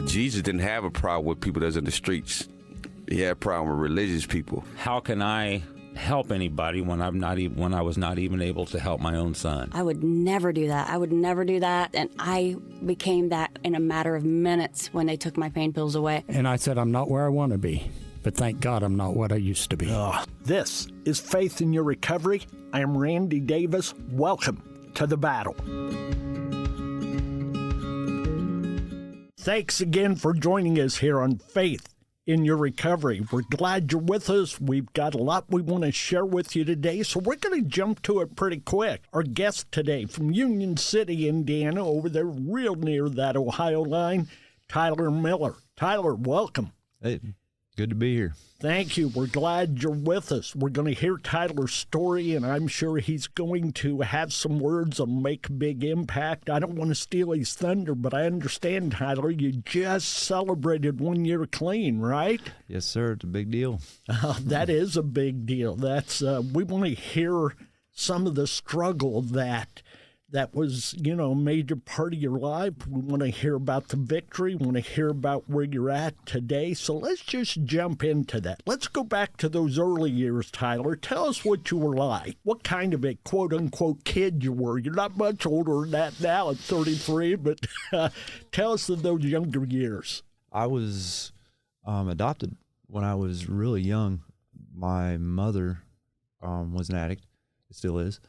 Jesus didn't have a problem with people that's in the streets. He had a problem with religious people. How can I help anybody when I was not even able to help my own son? I would never do that. And I became that in a matter of minutes when they took my pain pills away. And I said, I'm not where I want to be, but thank God I'm not what I used to be. This is Faith in Your Recovery. I am Randy Davis. Welcome to the battle. Thanks again for joining us here on Faith in Your Recovery. We're glad you're with us. We've got a lot we want to share with you today, so we're going to jump to it pretty quick. Our guest today from Union City, Indiana, over there real near that Ohio line, Tyler Miller. Tyler, welcome. Hey, good to be here. Thank you. We're glad you're with us. We're going to hear Tyler's story, and I'm sure he's going to have some words that'll make a big impact. I don't want to steal his thunder, but I understand, Tyler, you just celebrated 1 year clean, right? Yes, sir. It's a big deal. That is a big deal. That's we want to hear some of the struggle that was, a major part of your life. We want to hear about the victory. We want to hear about where you're at today. So let's just jump into that. Let's go back to those early years, Tyler. Tell us what you were like. What kind of a quote-unquote kid you were. You're not much older than that now at 33, but tell us of those younger years. I was adopted when I was really young. My mother was an addict. It still is.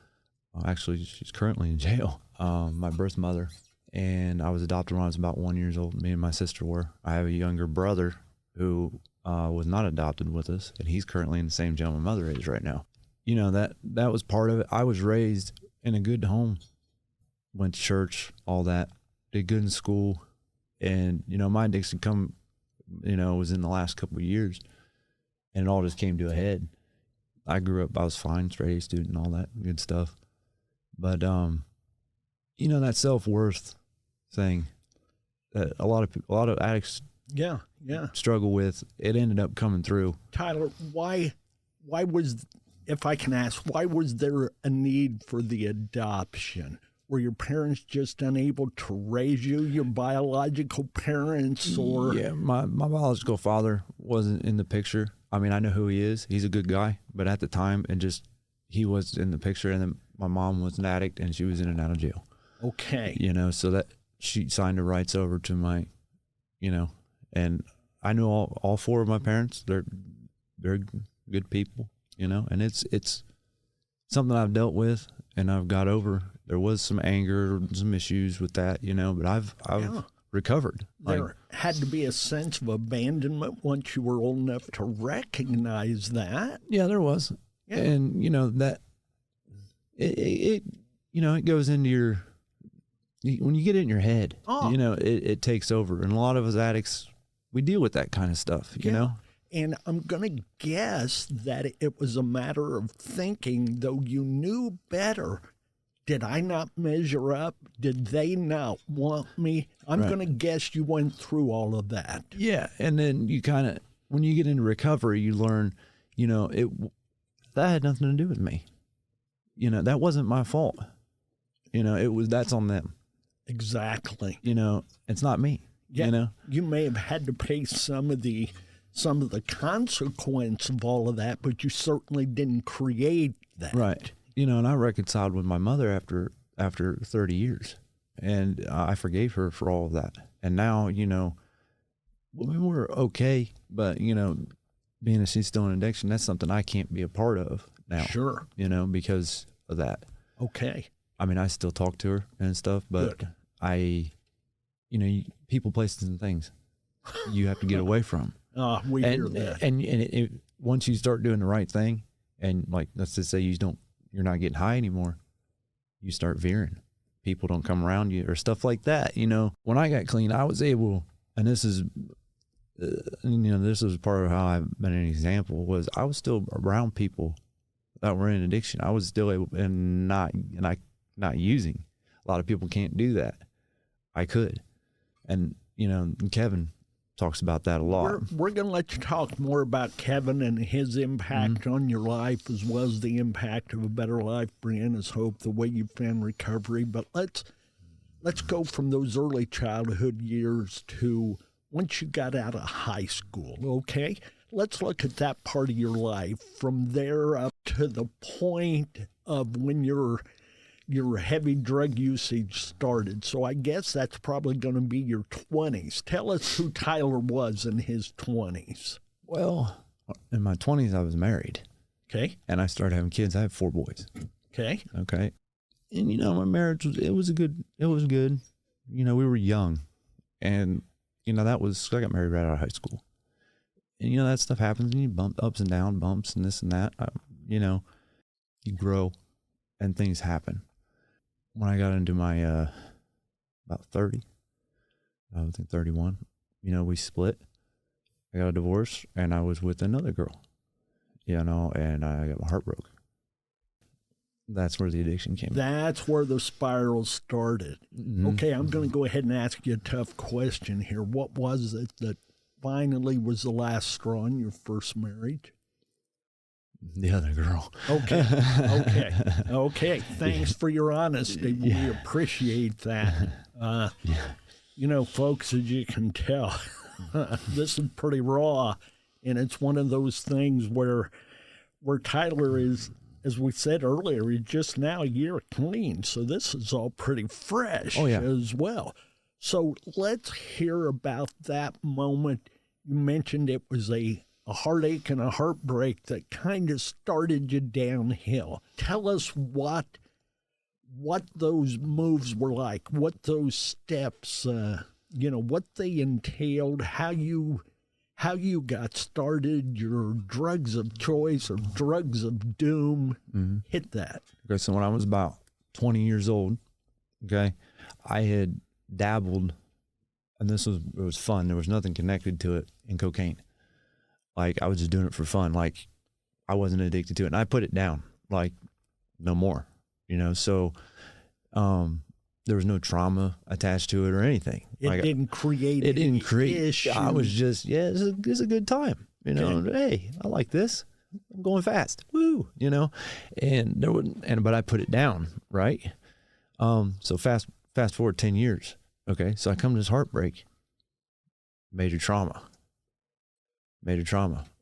Actually, she's currently in jail, my birth mother, and I was adopted when I was about 1 year old. Me and my sister were. I have a younger brother who was not adopted with us, and he's currently in the same jail my mother is right now. That was part of it. I was raised in a good home, went to church, all that, did good in school, and, my addiction was in the last couple of years, and it all just came to a head. I grew up, I was fine, straight A student, all that good stuff. But, that self-worth thing that a lot of addicts struggle with, it ended up coming through. Tyler, why was, if I can ask, why was there a need for the adoption? Were your parents just unable to raise you, your biological parents, or? Yeah, my biological father wasn't in the picture. I mean, I know who he is. He's a good guy, but at the time, he was in the picture, and then my mom was an addict, and she was in and out of jail. Okay. So that she signed the rights over to my, and I knew all four of my parents. They're good people, and it's something I've dealt with and I've got over. There was some anger, some issues with that, but I've recovered. There had to be a sense of abandonment once you were old enough to recognize that. Yeah, there was. Yeah. And, that it goes into when you get it in your head, it takes over. And a lot of us addicts, we deal with that kind of stuff, you know? And I'm going to guess that it was a matter of thinking, though you knew better. Did I not measure up? Did they not want me? I'm going to guess you went through all of that. Yeah. And then you when you get into recovery, you learn, that had nothing to do with me. That wasn't my fault. That's on them. Exactly. It's not me. Yeah. You may have had to pay some of the consequence of all of that, but you certainly didn't create that. Right. And I reconciled with my mother after 30 years, and I forgave her for all of that. And now, we're okay, but, being that she's still in addiction, that's something I can't be a part of now. Sure. Because of that. Okay. I mean, I still talk to her and stuff, but good. People, places, and things you have to get away from. We hear that. And once you start doing the right thing, and let's just say you're not getting high anymore, you start veering. People don't come around you or stuff like that. When I got clean, I was able, and this is, this is part of how I've been an example, was I was still around people that were in addiction. I was still able, and not using. A lot of people can't do that. I could. And, Kevin talks about that a lot. We're going to let you talk more about Kevin and his impact on your life, as well as the impact of A Better Life, Brianna's Hope, the way you found recovery. But let's let's go from those early childhood years to once you got out of high school, okay? Let's look at that part of your life from there up to the point of when your heavy drug usage started. So I guess that's probably going to be your 20s. Tell us who Tyler was in his 20s. Well, in my 20s, I was married. Okay. And I started having kids. I have 4 boys. Okay. Okay. And, my marriage was good. We were young. And, I got married right out of high school. And, that stuff happens, and you bump ups and down bumps and this and that. You grow and things happen. When I got into my, about 30, I think 31, we split. I got a divorce, and I was with another girl, and I got my heart broke. That's where the addiction came. That's where the spiral started. Mm-hmm. Okay, I'm going to go ahead and ask you a tough question here. What was it that finally was the last straw in your first marriage? The other girl. Okay. Thanks for your honesty. We appreciate that. Folks, as you can tell, this is pretty raw, and it's one of those things where Tyler is, as we said earlier, he's just now a year clean, so this is all pretty fresh as well. So let's hear about that moment. You mentioned it was a heartache and a heartbreak that kind of started you downhill. Tell us what those moves were like, what those steps, what they entailed, how you got started, your drugs of choice or drugs of doom. Mm-hmm. Hit that. Okay, so when I was about 20 years old, okay, I had dabbled, and it was fun. There was nothing connected to it in cocaine. Like, I was just doing it for fun. Like, I wasn't addicted to it. And I put it down, like, no more, So there was no trauma attached to it or anything. It didn't create issues. I was just, it's a good time. Hey, I like this. I'm going fast. Woo, And there wouldn't, but I put it down, right? So fast forward 10 years. Okay, so I come to this heartbreak. Major trauma.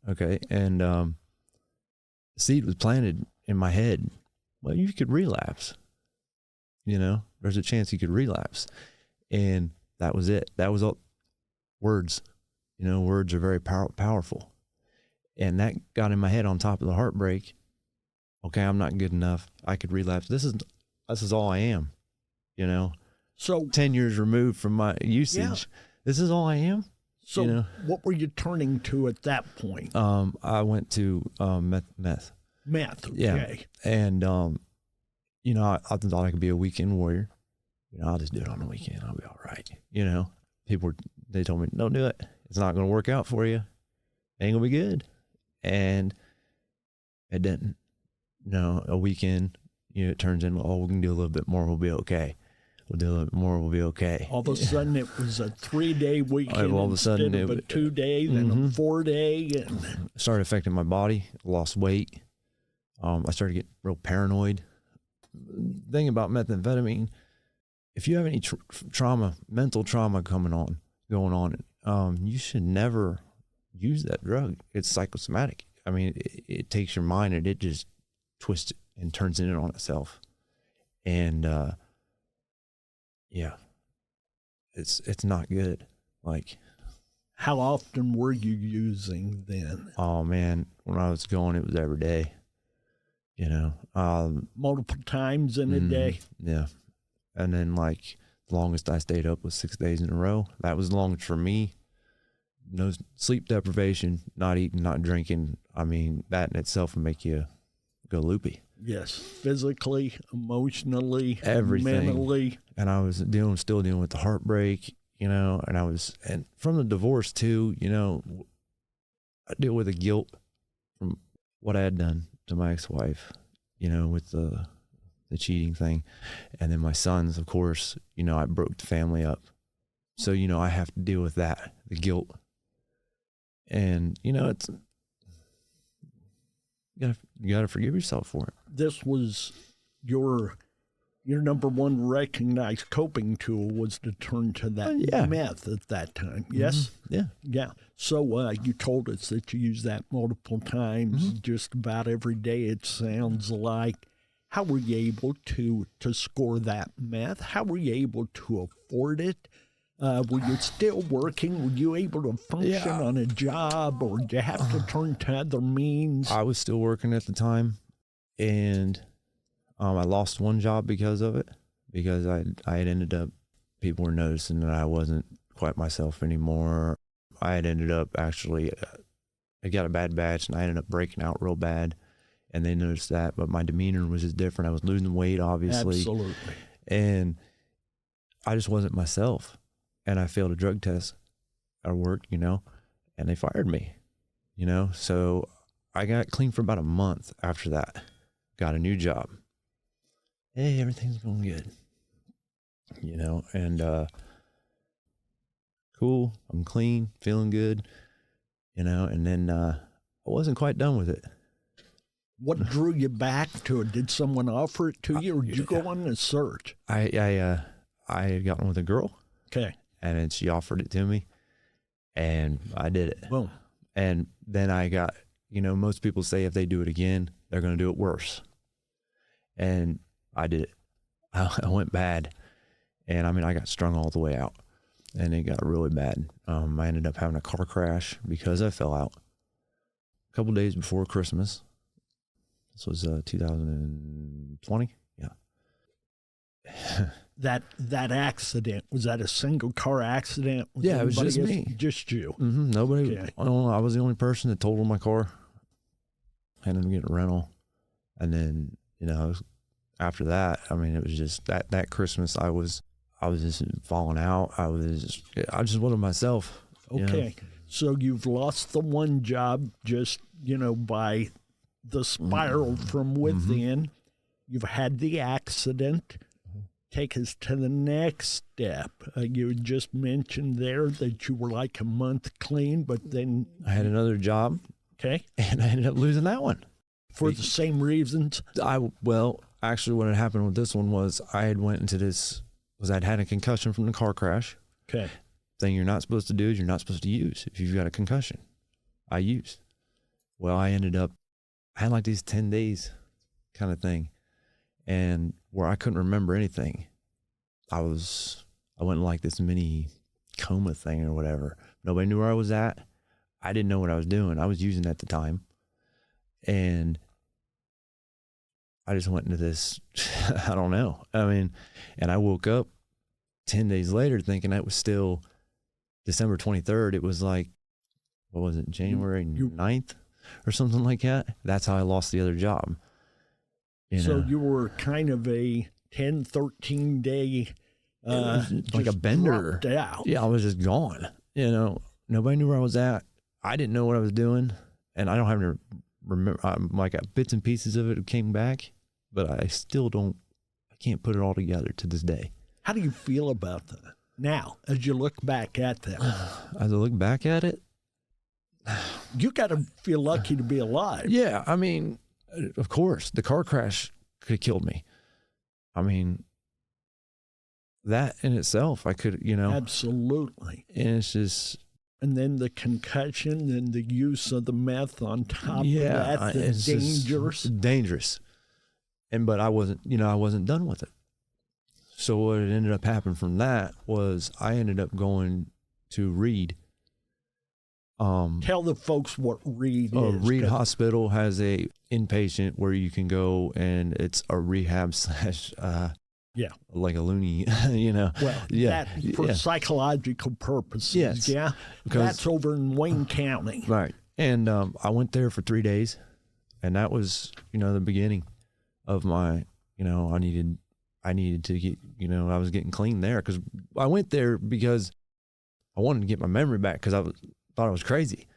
Okay, and the seed was planted in my head. Well, you could relapse. There's a chance you could relapse. And that was it. That was all words. Words are very powerful. And that got in my head on top of the heartbreak. Okay, I'm not good enough. I could relapse. This is all I am. So 10 years removed from my usage. This is all I am. So what were you turning to at that point? I went to meth. Meth, okay. Yeah. And, I thought I could be a weekend warrior. I'll just do it on the weekend. I'll be all right. They told me, don't do it. It's not going to work out for you. It ain't going to be good. And it didn't. A weekend, it turns into, we can do a little bit more. We'll be okay. We'll do a little bit more. We'll be okay. All of a sudden, it was a 3-day weekend all of a sudden, instead of a 2-day, then a 4-day. And it started affecting my body. Lost weight. I started getting real paranoid. The thing about methamphetamine, if you have any mental trauma going on, you should never use that drug. It's psychosomatic. I mean, it takes your mind and it just twists it and turns it in on itself. And it's not good. Like, how often were you using then? Oh man, when I was going, it was every day. Multiple times in a day. Yeah. And then like the longest I stayed up was 6 days in a row. That was the longest for me. No sleep deprivation, not eating, not drinking. I mean, that in itself would make you go loopy. Yes. Physically, emotionally, everything. Mentally. And I was still dealing with the heartbreak, and from the divorce too, I deal with the guilt from what I had done to my ex-wife, with the cheating thing. And then my sons, of course, I broke the family up. So, I have to deal with that, the guilt. And, it's, you gotta forgive yourself for it. This was your your number one recognized coping tool was to turn to that meth at that time. Yes? Yeah. Yeah. So you told us that you use that multiple times, just about every day, it sounds like. How were you able to score that meth? How were you able to afford it? Were you still working? Were you able to function on a job, or did you have to turn to other means? I was still working at the time, and I lost one job because of it, because I had ended up, people were noticing that I wasn't quite myself anymore. I had ended up actually, I got a bad batch, and I ended up breaking out real bad, and they noticed that, but my demeanor was just different. I was losing weight, obviously. Absolutely. And I just wasn't myself. And I failed a drug test at work, you know, and they fired me, you know. So I got clean for about a month after that. Got a new job. Hey, everything's going good, you know, and cool. I'm clean, feeling good, you know, and then I wasn't quite done with it. What drew you back to it? Did someone offer it to you, or did you go on a search? I had gotten with a girl. Okay. And then she offered it to me, and I did it. Boom. And then I got, you know, most people say if they do it again, they're going to do it worse. And I did it. I went bad. And I mean, I got strung all the way out, and it got really bad. I ended up having a car crash because I fell out a couple days before Christmas. This was 2020. Yeah. That accident, was that a single car accident? Yeah, it was just me. Just you. Nobody. Okay. I was the only person that totaled my car. I ended up getting a rental. And then, you know, after that, I mean, it was just that Christmas, I was just falling out. I just wasn't myself. Okay. You know? So you've lost the one job just, you know, by the spiral from within. You've had the accident. Take us to the next step. You just mentioned there that you were like a month clean, but then I had another job. Okay. And I ended up losing that one. For the same reasons? Well, actually what had happened with this one was I had went into this, I'd had a concussion from the car crash. Okay. Thing you're not supposed to do is you're not supposed to use if you've got a concussion. I used. Well, I had like these 10 days kind of thing. And where I couldn't remember anything. I went in like this mini coma thing or whatever. Nobody knew where I was at. I didn't know what I was doing. I was using at the time. And I just went into this, I don't know. I mean, and I woke up 10 days later thinking it was still December 23rd. It was like, what was it, January 9th or something like that? That's how I lost the other job. So you were kind of a 10, 13 day, like a bender. Out. Yeah, I was just gone. You know, nobody knew where I was at. I didn't know what I was doing, and I don't have to remember. I got bits and pieces of it came back, but I still don't. I can't put it all together to this day. How do you feel about that now, as you look back at that? As I look back at it, you got to feel lucky to be alive. Yeah, I mean. Of course, the car crash could have killed me. I mean, that in itself, I could, you know. Absolutely. And it's just. And then the concussion and the use of the meth on top of that, it's dangerous. But I wasn't done with it. So what ended up happening from that was I ended up going to Reed. Tell the folks what Reed is. Reed Hospital has a inpatient where you can go, and it's a rehab / like a loony, you know. Well, that for psychological purposes, yes. Yeah. That's over in Wayne County. Right. And I went there for 3 days, and that was, you know, the beginning of my, you know, I needed to get, you know, I was getting clean there because I went there because I wanted to get my memory back because thought I was crazy.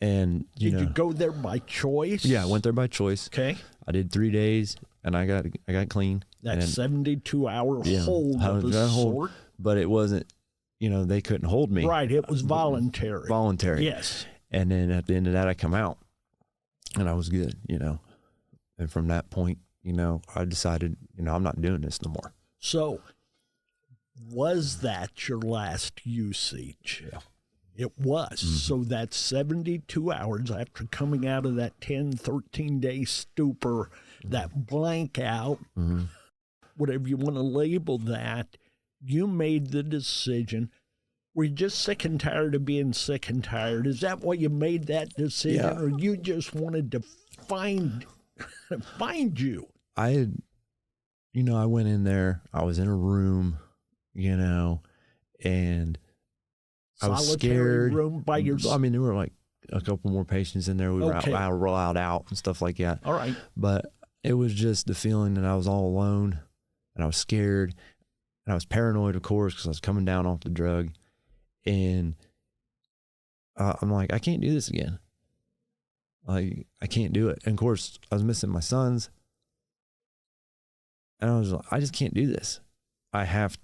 And did you go there by choice? Yeah, I went there by choice. Okay. I did 3 days, and I got clean. That 72-hour hold of a sort. But it wasn't, you know, they couldn't hold me. Right, it was voluntary. Voluntary. Yes. And then at the end of that, I come out, and I was good, you know. And from that point, I decided, I'm not doing this no more. So, was that your last usage? Yeah. It was. Mm-hmm. So that's 72 hours after coming out of that 10, 13-day stupor, that blackout, whatever you want to label that, you made the decision. Were you just sick and tired of being sick and tired? Is that why you made that decision? Yeah. Or you just wanted to find you? I had, I went in there, I was in a room, and I was Solitary scared. room by yourself? I mean, there were like a couple more patients in there. We were Okay. out and stuff like that. All right. But it was just the feeling that I was all alone, and I was scared, and I was paranoid, of course, because I was coming down off the drug. And I'm like, I can't do this again. Like, I can't do it. And of course, I was missing my sons. And I was like, I just can't do this. I have,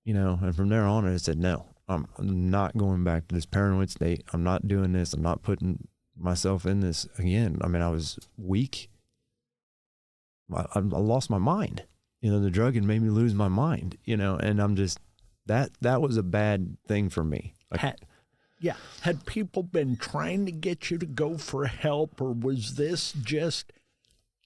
and from there on, I said, no, I'm not going back to this paranoid state. I'm not doing this. I'm not putting myself in this again. I mean, I was weak. I lost my mind. The drug had made me lose my mind, and I'm just, that was a bad thing for me. Had people been trying to get you to go for help, or was this just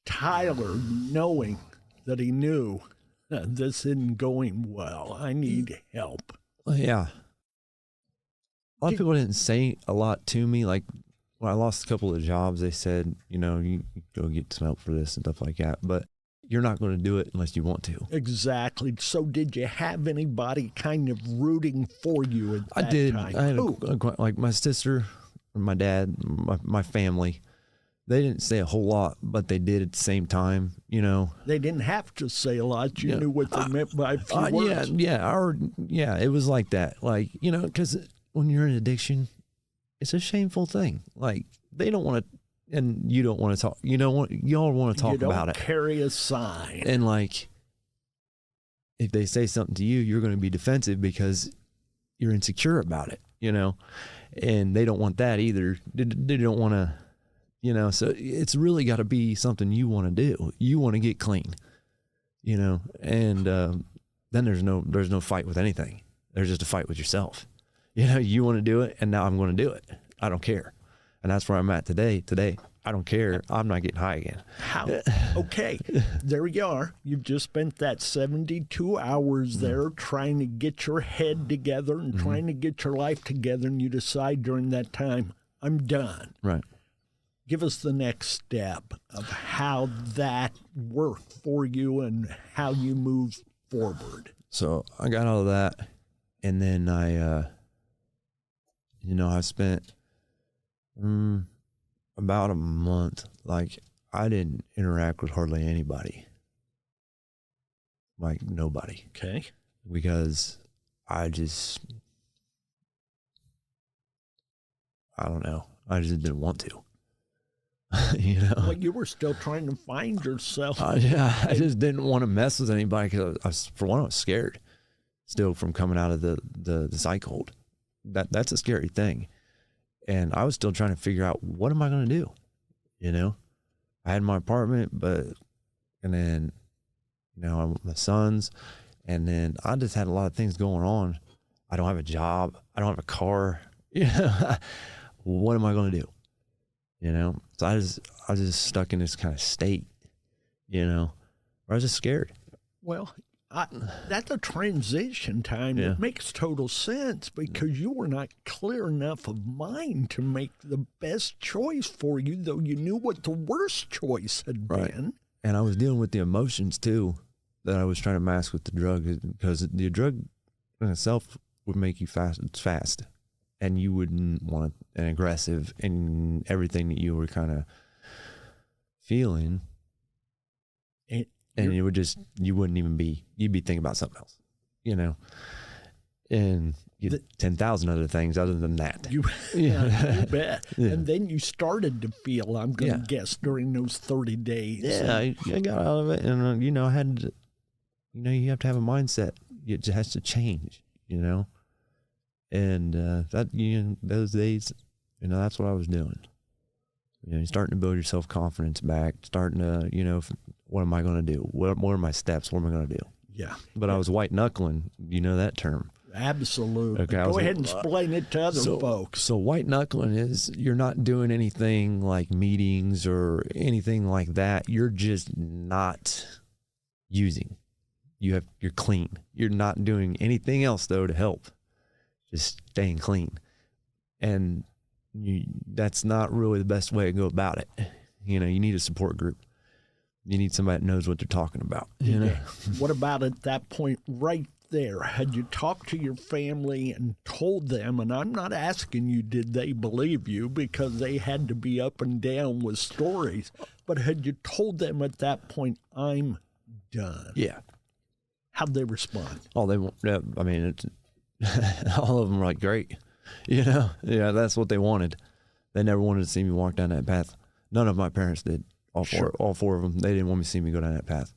Tyler knowing that he knew this isn't going well? I need help. Yeah. A lot of people didn't say a lot to me. Like, when I lost a couple of jobs, they said, you go get some help for this and stuff like that. But you're not going to do it unless you want to. Exactly. So did you have anybody kind of rooting for you at that I did. time? I had like my sister, my dad, my family. They didn't say a whole lot, but they did at the same time, They didn't have to say a lot. You knew what they meant by a few words. Yeah, it was like that. Like, because when you're in addiction, it's a shameful thing. Like, they don't want to, and you don't want to talk. Y'all want to talk about it. Carry a sign. And like, if they say something to you, you're going to be defensive because you're insecure about it, and they don't want that either. They don't want to, so it's really got to be something you want to do. You want to get clean, and then there's no fight with anything. There's just a fight with yourself. You want to do it, and now I'm going to do it. I don't care. And that's where I'm at today. Today, I don't care. I'm not getting high again. How? Okay, there you are. You've just spent that 72 hours there trying to get your head together and trying to get your life together, and you decide during that time, I'm done. Right. Give us the next step of how that worked for you and how you moved forward. So I got all of that, and then I spent about a month, like, I didn't interact with hardly anybody, like nobody, Okay. because I don't know, I just didn't want to. Well, you were still trying to find yourself. I just didn't want to mess with anybody because I was scared still from coming out of the psych hold. That's a scary thing. And I was still trying to figure out, what am I going to do? I had my apartment, and then, my sons, and then I just had a lot of things going on. I don't have a job. I don't have a car. What am I going to do? So I was just stuck in this kind of state, where I was just scared. Well, that's a transition time. Yeah. It makes total sense because you were not clear enough of mind to make the best choice for you, though you knew what the worst choice had been. And I was dealing with the emotions too that I was trying to mask with the drug, because the drug in itself would make you fast. It's fast, and you wouldn't want an aggressive, and everything that you were kind of feeling. And you wouldn't even be, you'd be thinking about something else, and 10,000 other things other than that. You bet. Yeah. And then you started to feel, I'm going to guess, during those 30 days. Yeah, I got out of it. And, I had to, you have to have a mindset. It just has to change, And those days, that's what I was doing. You know, you're starting to build your self-confidence back, starting to, you know, what am I going to do? What are my steps? What am I going to do? Yeah. But I was white knuckling. You know that term. Absolutely. Okay, Go ahead and explain it to other folks. So white knuckling is you're not doing anything like meetings or anything like that. You're just not using. You're clean. You're not doing anything else though to help. Just staying clean. And that's not really the best way to go about it. You know, you need a support group. You need somebody that knows what they're talking about. You know. What about at that point right there? Had you talked to your family and told them, and I'm not asking you did they believe you because they had to be up and down with stories, but had you told them at that point, I'm done? Yeah. How'd they respond? Oh, they won't. I mean, it's, all of them were like, great. You know, yeah, that's what they wanted. They never wanted to see me walk down that path. None of my parents did. All four of them. They didn't want me to see me go down that path.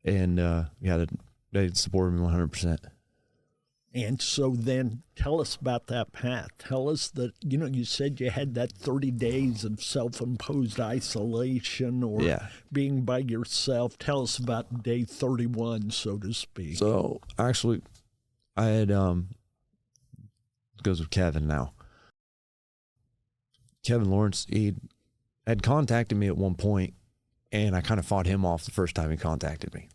And yeah, they supported me 100%. And so then tell us about that path. Tell us that, you know, you said you had that 30 days of self-imposed isolation or being by yourself. Tell us about day 31, so to speak. So actually, I had, it goes with Kevin now. Kevin Lawrence, he had contacted me at one point, and I kind of fought him off the first time he contacted me.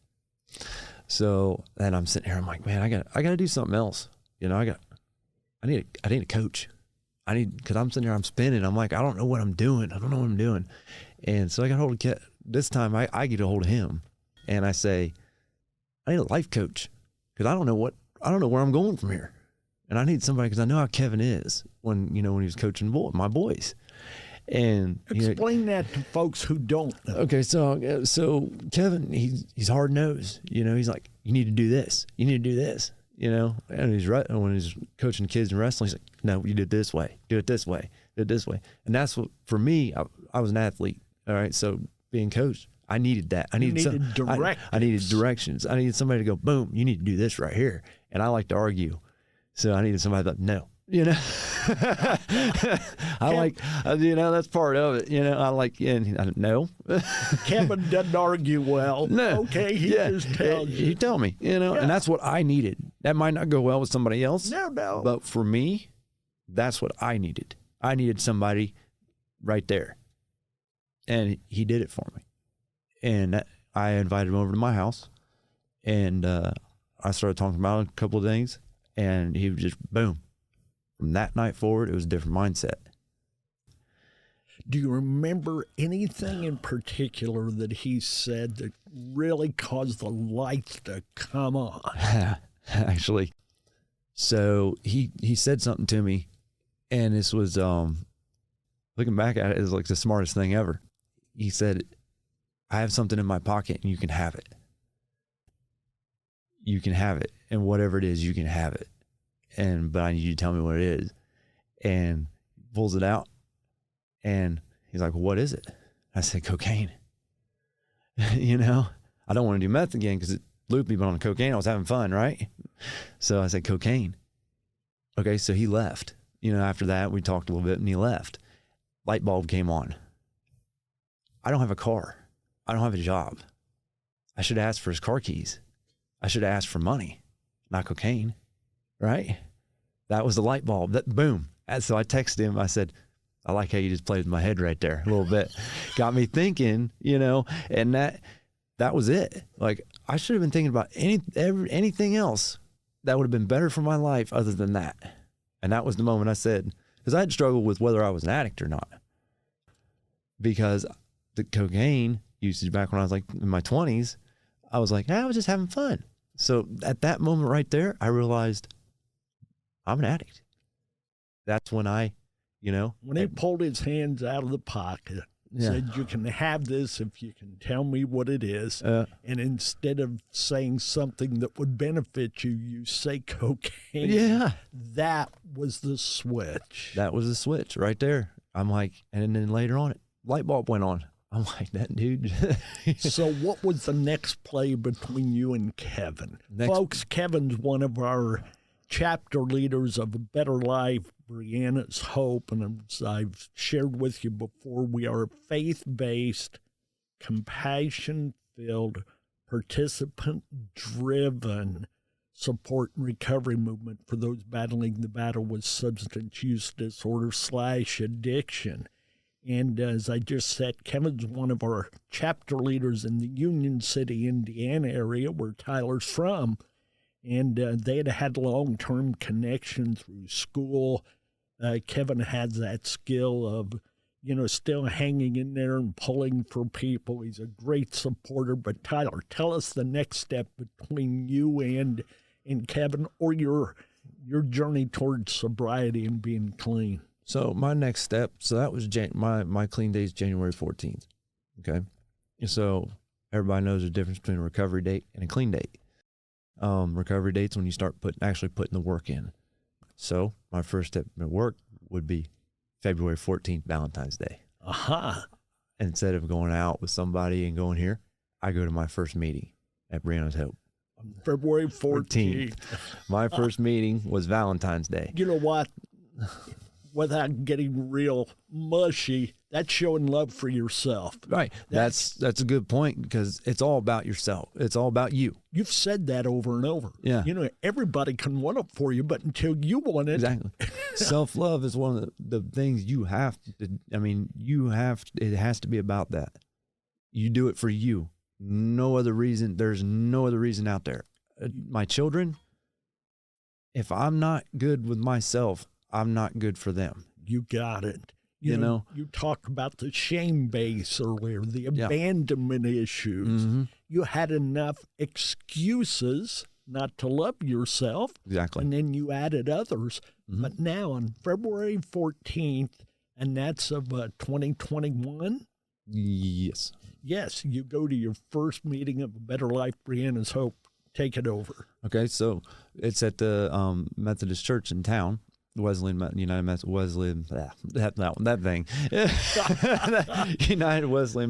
So then I'm sitting here, I'm like, man, I got to do something else. You know, I need a coach. Because I'm sitting here, I'm spinning. I'm like, I don't know what I'm doing. And so I got a hold of Kevin. This time I get a hold of him, and I say, I need a life coach because I don't know where I'm going from here. And I need somebody because I know how Kevin is when he was coaching my boys. And explain that to folks who don't know. Okay, so Kevin, he's hard nosed. You know, he's like, you need to do this. You need to do this. You know, and when he's coaching kids in wrestling, he's like, no, you do it this way. Do it this way. Do it this way. And that's what, for me, I was an athlete. All right, so being coached, I needed that. I needed directions. I needed somebody to go, boom, you need to do this right here. And I like to argue. So I needed somebody that, no, you know, that's part of it. You know, I like, and no. Kevin doesn't argue well. No. Okay. He just tells you. He tell me, and that's what I needed. That might not go well with somebody else. No. But for me, that's what I needed. I needed somebody right there. And he did it for me. And I invited him over to my house, and I started talking about a couple of things. And he was just, boom. From that night forward, it was a different mindset. Do you remember anything in particular that he said that really caused the lights to come on? Actually. So he said something to me, and this was, looking back at it, is like the smartest thing ever. He said, I have something in my pocket, and you can have it. You can have it, and whatever it is, you can have it. But I need you to tell me what it is. And he pulls it out, and he's like, well, what is it? I said, cocaine. You know, I don't want to do meth again because it looped me, but on cocaine, I was having fun, right? So I said, cocaine. Okay, so he left. You know, after that, we talked a little bit, and he left. Light bulb came on. I don't have a car. I don't have a job. I should ask for his car keys. I should have asked for money, not cocaine, right? That was the light bulb. That boom. And so I texted him. I said, I like how you just played with my head right there a little bit. Got me thinking, and that was it. Like, I should have been thinking about anything else that would have been better for my life other than that. And that was the moment I said, because I had struggled with whether I was an addict or not. Because the cocaine usage back when I was like in my 20s, I was like, I was just having fun. So at that moment right there, I realized I'm an addict. That's when when he pulled his hands out of the pocket, said, you can have this if you can tell me what it is. And instead of saying something that would benefit you, you say cocaine. Yeah. That was the switch. That was the switch right there. I'm like, and then later on, light bulb went on. I'm like, that dude. So what was the next play between you and Kevin? Folks, Kevin's one of our chapter leaders of A Better Life, Brianna's Hope, and as I've shared with you before, we are a faith-based, compassion-filled, participant-driven support and recovery movement for those battling the battle with substance use disorder / addiction. And as I just said, Kevin's one of our chapter leaders in the Union City, Indiana area where Tyler's from. And they had long-term connection through school. Kevin has that skill of, still hanging in there and pulling for people. He's a great supporter. But Tyler, tell us the next step between you and Kevin, or your journey towards sobriety and being clean. So my next step, so that was my clean day is January 14th. Okay. And so everybody knows the difference between a recovery date and a clean date. Recovery date's when you start actually putting the work in. So my first step at work would be February 14th, Valentine's Day. Aha. Instead of going out with somebody and going here, I go to my first meeting at Brianna's Hope. February 14th. My first meeting was Valentine's Day. You know what? Without getting real mushy, that's showing love for yourself. Right. That's a good point, because it's all about yourself. It's all about you. You've said that over and over. Yeah. Everybody can want it for you, but until you want it. Exactly. Self-love is one of the things you have to, it has to be about that. You do it for you. No other reason. There's no other reason out there. My children, if I'm not good with myself, I'm not good for them. You got it. You talked about the shame base earlier, the abandonment issues. Mm-hmm. You had enough excuses not to love yourself. Exactly. And then you added others. Mm-hmm. But now on February 14th, and that's of 2021? Yes. Yes, you go to your first meeting of A Better Life, Brianna's Hope. Take it over. Okay, so it's at the Methodist Church in town. United Wesleyan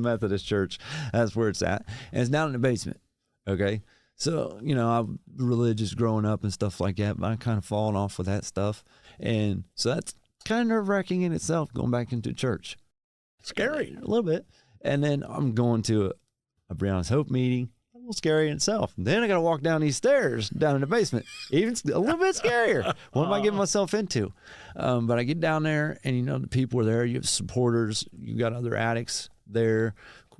Methodist Church. That's where it's at, and it's down in the basement. Okay, so I'm religious growing up and stuff like that, but I'm kind of falling off with that stuff, and so that's kind of nerve-wracking in itself, going back into church. Scary a little bit, and then I'm going to a Brianna's Hope meeting. A little scary in itself. And then I got to walk down these stairs down in the basement. Even a little bit scarier. What am I getting myself into? But I get down there, and the people are there. You have supporters. You got other addicts there,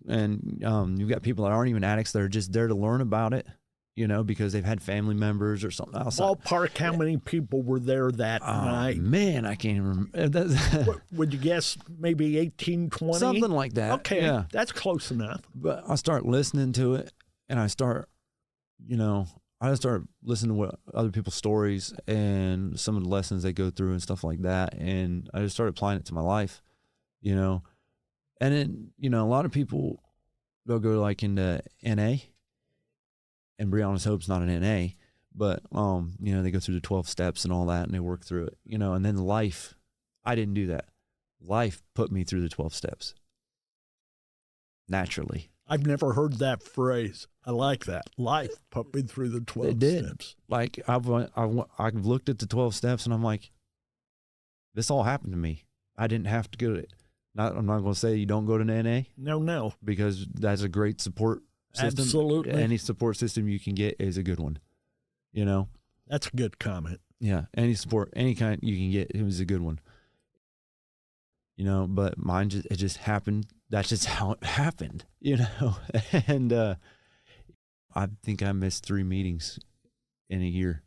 and you've got people that aren't even addicts that are just there to learn about it. Because they've had family members or something else. Ballpark, how many people were there that night? Man, I can't even remember. Would you guess maybe 18, 20? Something like that. Okay, yeah. That's close enough. But I start listening to it, and I start listening to what other people's stories and some of the lessons they go through and stuff like that. And I just started applying it to my life, And then, a lot of people, they'll go like into NA. And Brianna's Hope's not an NA, but, they go through the 12 steps and all that, and they work through it, and then life, I didn't do that. Life put me through the 12 steps. Naturally. I've never heard that phrase. I like that. Life put me through the 12 steps. Like, I've looked at the 12 steps, and I'm like, this all happened to me. I didn't have to go to it. I'm not going to say you don't go to an NA. No. Because that's a great support system. Absolutely. Any support system you can get is a good one. That's a good comment. Yeah. Any support, any kind you can get, it was a good one. But mine it just happened. That's just how it happened, And I think I missed 3 meetings in a year,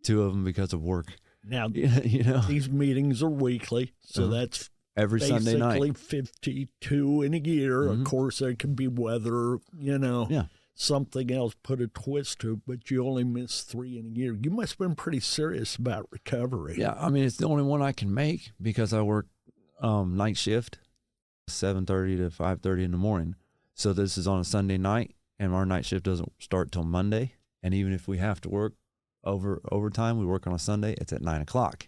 2 of them because of work. Now, these meetings are weekly, so that's every Sunday night. Basically 52 in a year. Mm-hmm. Of course, there can be weather, something else put a twist to it, but you only miss 3 in a year. You must have been pretty serious about recovery. Yeah, I mean, it's the only one I can make because I work night shift, 7:30 to 5:30 in the morning. So this is on a Sunday night, and our night shift doesn't start till Monday. And even if we have to work overtime, we work on a Sunday, it's at 9:00.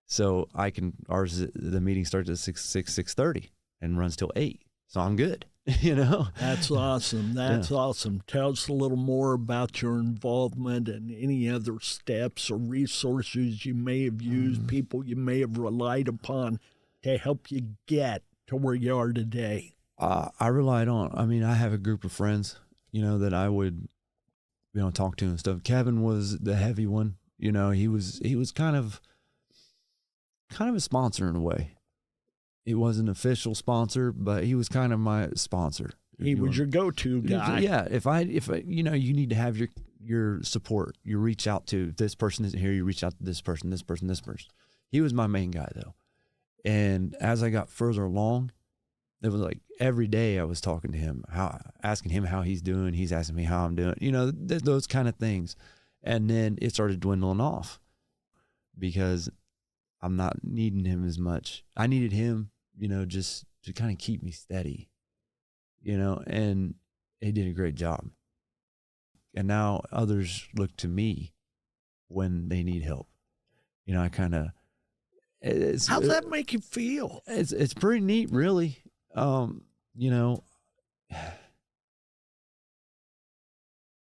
So the meeting starts at 6:30 and runs till 8. So I'm good. you know? That's awesome. That's awesome. Tell us a little more about your involvement and any other steps or resources you may have used, people you may have relied upon to help you get to where you are today. I relied on, I have a group of friends, that I would, talk to and stuff. Kevin was the heavy one. He was kind of a sponsor in a way. He wasn't an official sponsor, but he was kind of my sponsor. He was your go-to guy. Yeah. If I, you need to have your support. You reach out to this person isn't here. You reach out to this person, this person, this person. He was my main guy though. And as I got further along, it was like every day I was talking to him, asking him how he's doing. He's asking me how I'm doing, those kind of things. And then it started dwindling off because I'm not needing him as much. I needed him, just to kind of keep me steady, and he did a great job. And now others look to me when they need help. I kind of, how's that make you feel? It's pretty neat, really.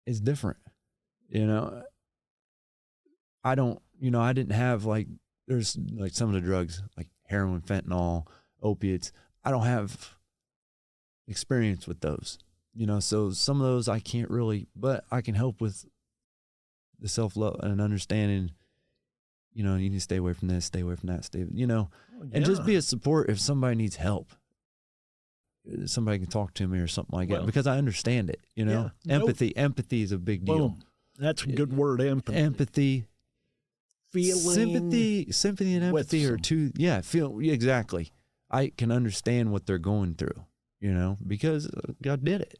It's different, I didn't have there's some of the drugs like heroin, fentanyl, opiates. I don't have experience with those, so some of those I can't really, but I can help with the self-love and understanding, you need to stay away from this, stay away from that, and just be a support if somebody needs help. Somebody can talk to me or something like that because I understand it, Empathy is a big deal. Boom. That's a good word, empathy. Empathy. Feeling. Sympathy and empathy are two. Yeah, exactly. I can understand what they're going through, because God did it,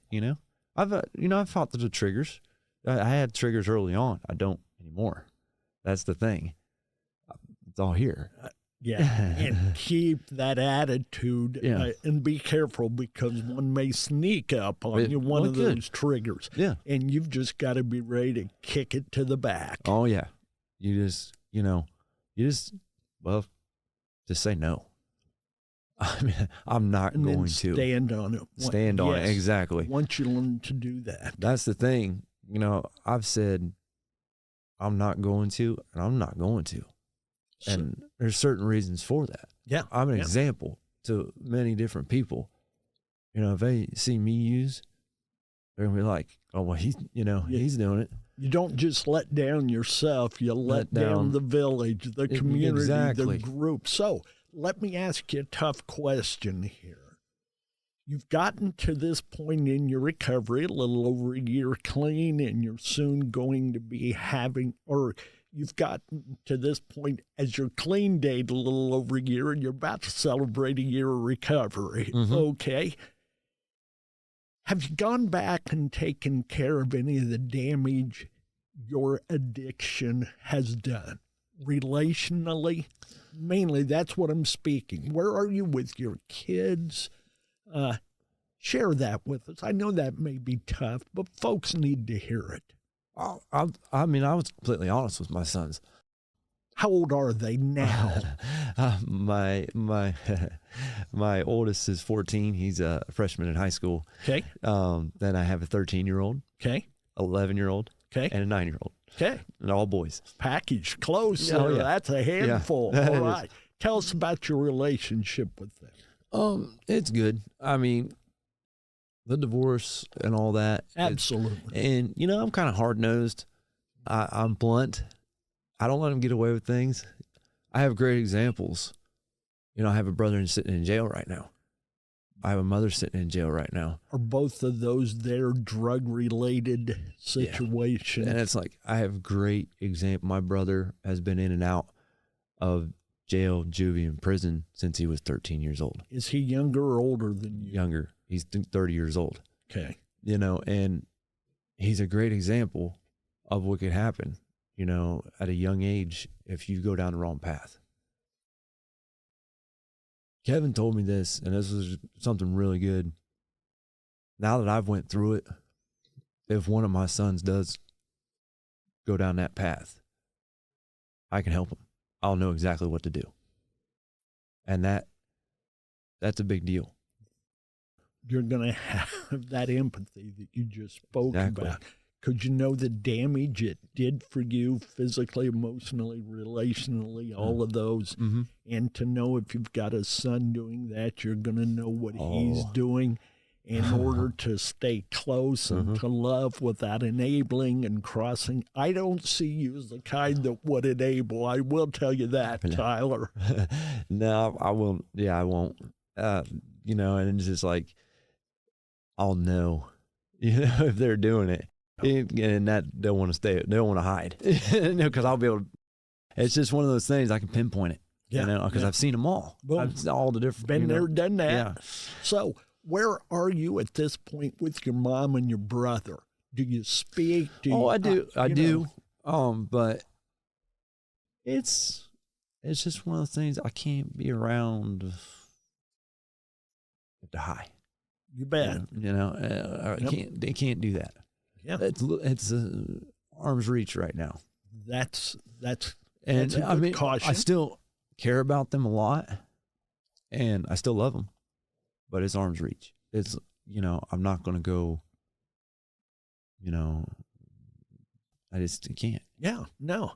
I've fought through the triggers. I had triggers early on. I don't anymore. That's the thing. It's all here. And keep that attitude and be careful because one may sneak up on you, one of those triggers. Yeah. And you've just got to be ready to kick it to the back. Oh, yeah. You just say no. I'm not and going then to. Stand on it. Stand on it, exactly. Once you learn to do that. That's the thing. I've said I'm not going to, and I'm not going to. And there's certain reasons for that. Yeah. I'm an example to many different people. If they see me use, they're going to be like, oh, well, he's doing it. You don't just let down yourself. You let down the village, the community, the group. So let me ask you a tough question here. You've gotten to this point in your recovery, a little over a year clean, and you're soon going to be you've gotten to this point as your clean date a little over a year, and you're about to celebrate a year of recovery. Mm-hmm. Okay. Have you gone back and taken care of any of the damage your addiction has done? Relationally? Mainly, that's what I'm speaking. Where are you with your kids? Share that with us. I know that may be tough, but folks need to hear it. I was completely honest with my sons. How old are they now? My oldest is 14. He's a freshman in high school. Okay. Then I have a 13-year-old. Okay. 11-year-old. Okay. And a 9-year-old. Okay. And all boys. Package close. Oh, yeah. That's a handful. Yeah, all right. Tell us about your relationship with them. It's good. The divorce and all that. Absolutely. And, I'm kind of hard-nosed. I'm blunt. I don't let them get away with things. I have great examples. I have a brother sitting in jail right now. I have a mother sitting in jail right now. Are both of those their drug-related situations? Yeah. And it's like, I have great example. My brother has been in and out of jail, juvie, and prison since he was 13 years old. Is he younger or older than you? Younger. He's 30 years old. Okay. And he's a great example of what could happen, at a young age if you go down the wrong path. Kevin told me this, and this was something really good. Now that I've went through it, if one of my sons does go down that path, I can help him. I'll know exactly what to do. And that's a big deal. you're going to have that empathy that you just spoke Exactly. about. Because you know the damage it did for you physically, emotionally, relationally, all of those. Mm-hmm. And to know if you've got a son doing that, you're going to know what he's doing in order to stay close and to love without enabling and crossing. I don't see you as the kind that would enable. I will tell you that, Tyler. No, I won't. Yeah, I won't. You know, and it's just like, I'll know, you know, if they're doing it. And that they don't want to stay, they don't want to hide, because I'll be able to, it's just one of those things I can pinpoint it, you know, because I've seen them all. Boom. I've seen all the different, Been you know. there, done that. Yeah. So where are you at this point with your mom and your brother? Do you speak? I do. I do. know? But it's just one of those things I can't be around at the high. You bet. You know, they can't do that. Yeah. It's arm's reach right now. That's And a good I mean, caution. I still care about them a lot, and I still love them, but it's arm's reach. It's, you know, I'm not going to go, you know, I just can't. Yeah, no.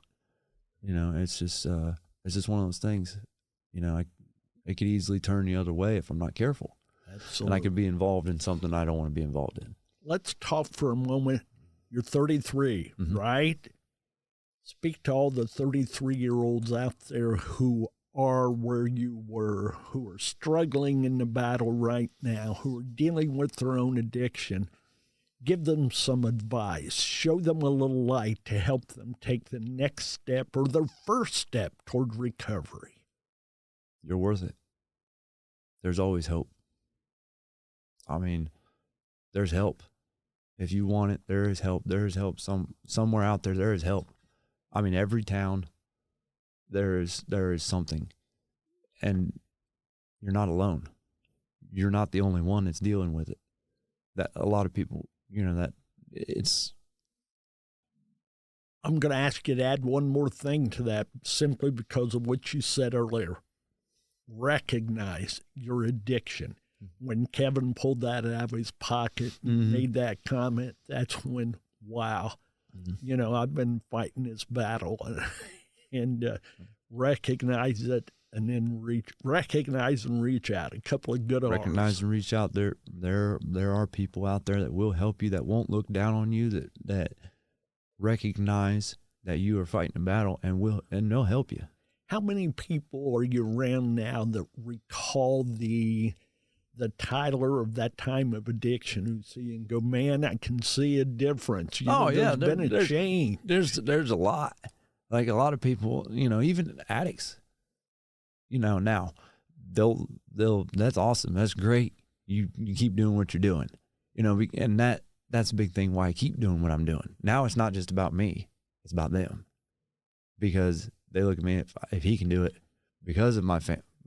You know, it's just one of those things. You know, it could easily turn the other way if I'm not careful. Absolutely. And I could be involved in something I don't want to be involved in. Let's talk for a moment. You're 33, right? Speak to all the 33-year-olds out there who are where you were, who are struggling in the battle right now, who are dealing with their own addiction. Give them some advice. Show them a little light to help them take the next step or their first step toward recovery. You're worth it. There's always hope. I mean, there's help. If you want it, there is help. There is help. Somewhere out there, there is help. I mean, every town, there is something. And you're not alone. You're not the only one that's dealing with it. That a lot of people, you know, that it's. I'm going to ask you to add one more thing to that simply because of what you said earlier. Recognize your addiction. When Kevin pulled that out of his pocket and made that comment, that's when, wow, you know, I've been fighting this battle and recognize it and then recognize and reach out. A couple of good Recognize and reach out. There are people out there that will help you, that won't look down on you, that recognize that you are fighting a battle and they'll help you. How many people are you around now that recall the Tyler of that time of addiction who see and go, man, I can see a difference. You know, there's been a change. There's a lot. Like a lot of people, you know, even addicts, you know, now they'll that's awesome. That's great. You keep doing what you're doing, you know, and that's a big thing why I keep doing what I'm doing. Now it's not just about me. It's about them, because they look at me, if he can do it because of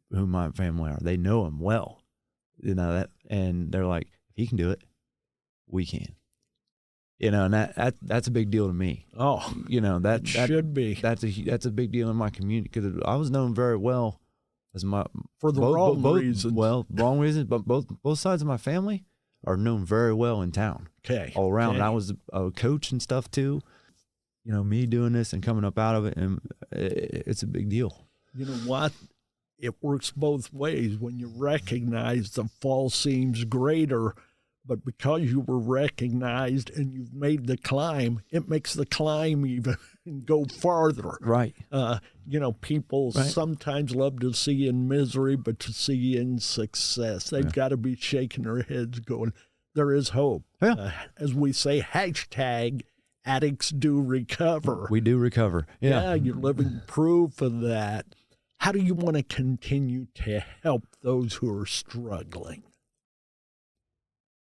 who my family are, they know him well. You know that, and they're like, if he can do it, we can. You know, and that's a big deal to me. Oh, you know that should be. That's a big deal in my community, because I was known very well as for the wrong reasons. Well, wrong reasons, but both sides of my family are known very well in town. Okay, all around. Okay. And I was a coach and stuff too. You know, me doing this and coming up out of it, and it's a big deal. You know what? It works both ways. When you recognize the fall seems greater, but because you were recognized and you've made the climb, it makes the climb even go farther. Right. You know, people sometimes love to see you in misery, but to see you in success. They've got to be shaking their heads going, there is hope. Yeah. As we say, hashtag addicts do recover. We do recover. Yeah. You're living proof of that. How do you want to continue to help those who are struggling?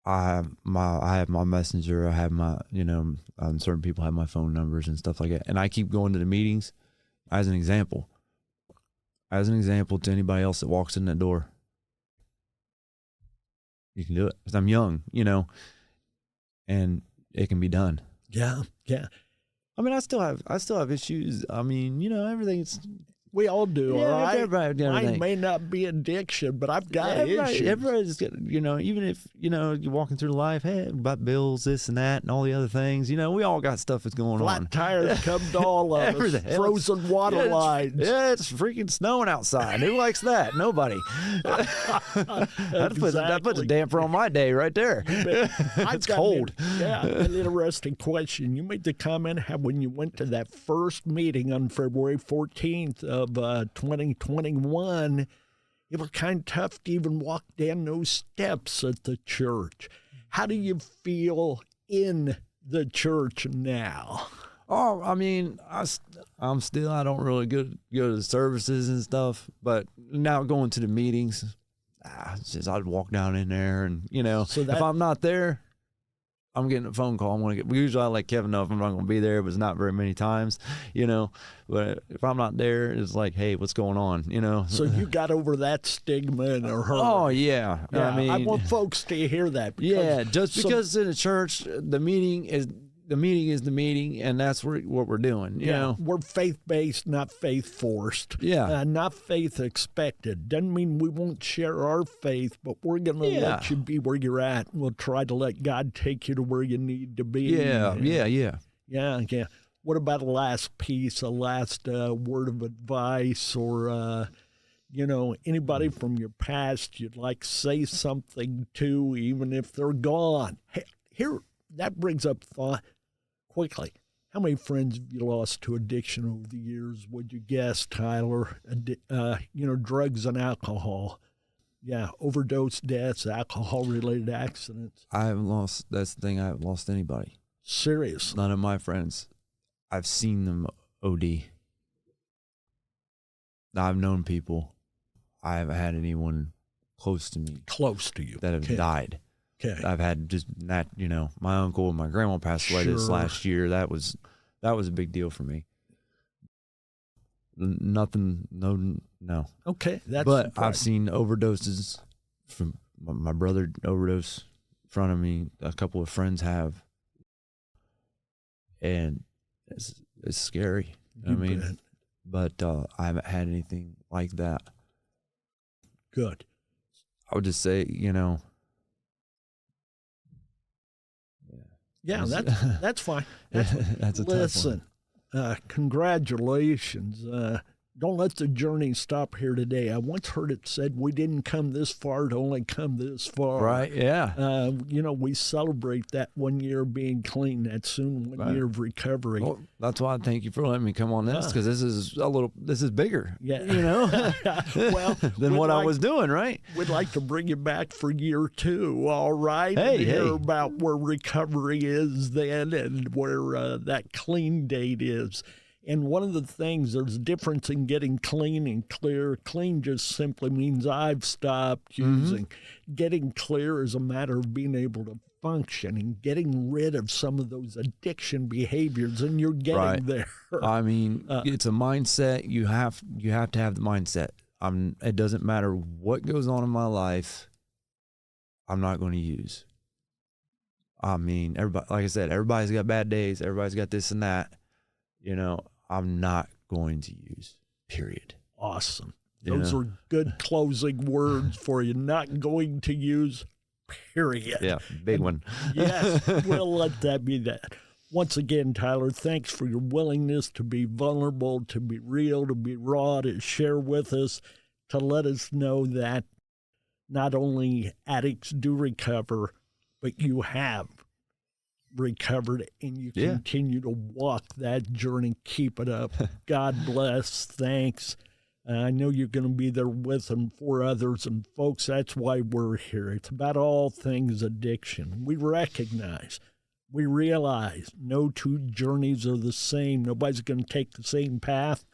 I have my messenger. I have my, you know, certain people have my phone numbers and stuff like that. And I keep going to the meetings as an example to anybody else that walks in that door. You can do it, because I'm young, you know, and it can be done. Yeah. I mean, I still have issues. I mean, you know, everything's We all do, Yeah, all right? everybody got Mine everything. may not be addiction, but I've got issues. Everybody's got, even if, you're walking through life, hey, about bills, this and that, and all the other things, we all got stuff that's going on. Flat tires come to all of us. Everything. Frozen water lines. Yeah, it's freaking snowing outside. Who likes that? Nobody. That puts a damper on my day right there. It's cold. An interesting question. You made the comment how when you went to that first meeting on February 14th of 2021, it was kind of tough to even walk down those steps at the church. How do you feel in the church now? Oh, I mean, I don't really go to the services and stuff, but now going to the meetings, it's just I'd walk down in there and, if I'm not there, I'm getting a phone call. Usually I let Kevin know if I'm not going to be there, but it's not very many times, but if I'm not there, it's like, hey, what's going on, So you got over that stigma in a hurry. Oh, yeah. I mean, I want folks to hear that. Yeah, because in a church, the meeting is the meeting, and that's what we're doing. You know, we're faith-based, not faith-forced. Yeah. Not faith-expected. Doesn't mean we won't share our faith, but we're going to let you be where you're at. We'll try to let God take you to where you need to be. Yeah. What about the last piece, a last word of advice, or anybody from your past you'd like to say something to, even if they're gone? Hey, here, that brings up thought quickly. How many friends have you lost to addiction over the years? Would you guess, Tyler? Drugs and alcohol. Yeah, overdose deaths, alcohol-related accidents. That's the thing, I haven't lost anybody. Serious. None of my friends. I've seen them OD. I've known people. I haven't had anyone close to me. Close to you. That have died. Okay. I've had just that, my uncle and my grandma passed away this last year. That was a big deal for me. Nothing, no. Okay. But I've seen overdoses from my brother overdose in front of me. A couple of friends have. And it's scary. But I haven't had anything like that. Good. I would just say, Yeah, that's fine. That's a Listen, tough one. Congratulations. Don't let the journey stop here today. I once heard it said we didn't come this far to only come this far. Right, yeah. We celebrate that 1 year being clean, that soon 1 year of recovery. Well, that's why I thank you for letting me come on this, because this is bigger, well, than what I was doing, right? We'd like to bring you back for year 2, all right? Hey. Hear about where recovery is then and where that clean date is. And one of the things, there's a difference in getting clean and clear. Clean just simply means I've stopped using. Getting clear is a matter of being able to function and getting rid of some of those addiction behaviors, and you're getting there. I mean, it's a mindset. You have to have the mindset. It doesn't matter what goes on in my life, I'm not going to use. I mean, everybody, like I said, everybody's got bad days. Everybody's got this and that. I'm not going to use, period. Awesome. Those are good closing words for you. Not going to use, period. Yeah, big one. Yes, we'll let that be that. Once again, Tyler, thanks for your willingness to be vulnerable, to be real, to be raw, to share with us, to let us know that not only addicts do recover, but you have recovered, and you continue to walk that journey. Keep it up. God bless. Thanks. I know you're going to be there with and for others, and folks, that's why we're here. It's about all things addiction. We recognize, we realize no two journeys are the same. Nobody's going to take the same path,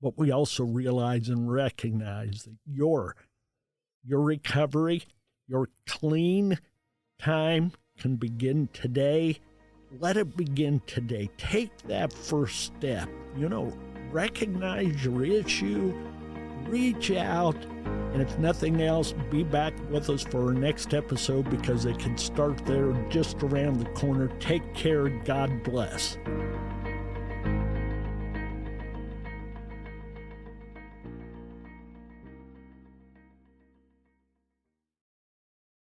but we also realize and recognize that your recovery, your clean time can begin today. Let it begin today. Take that first step. Recognize your issue, reach out, and if nothing else, be back with us for our next episode, because it can start there just around the corner. Take care. God bless.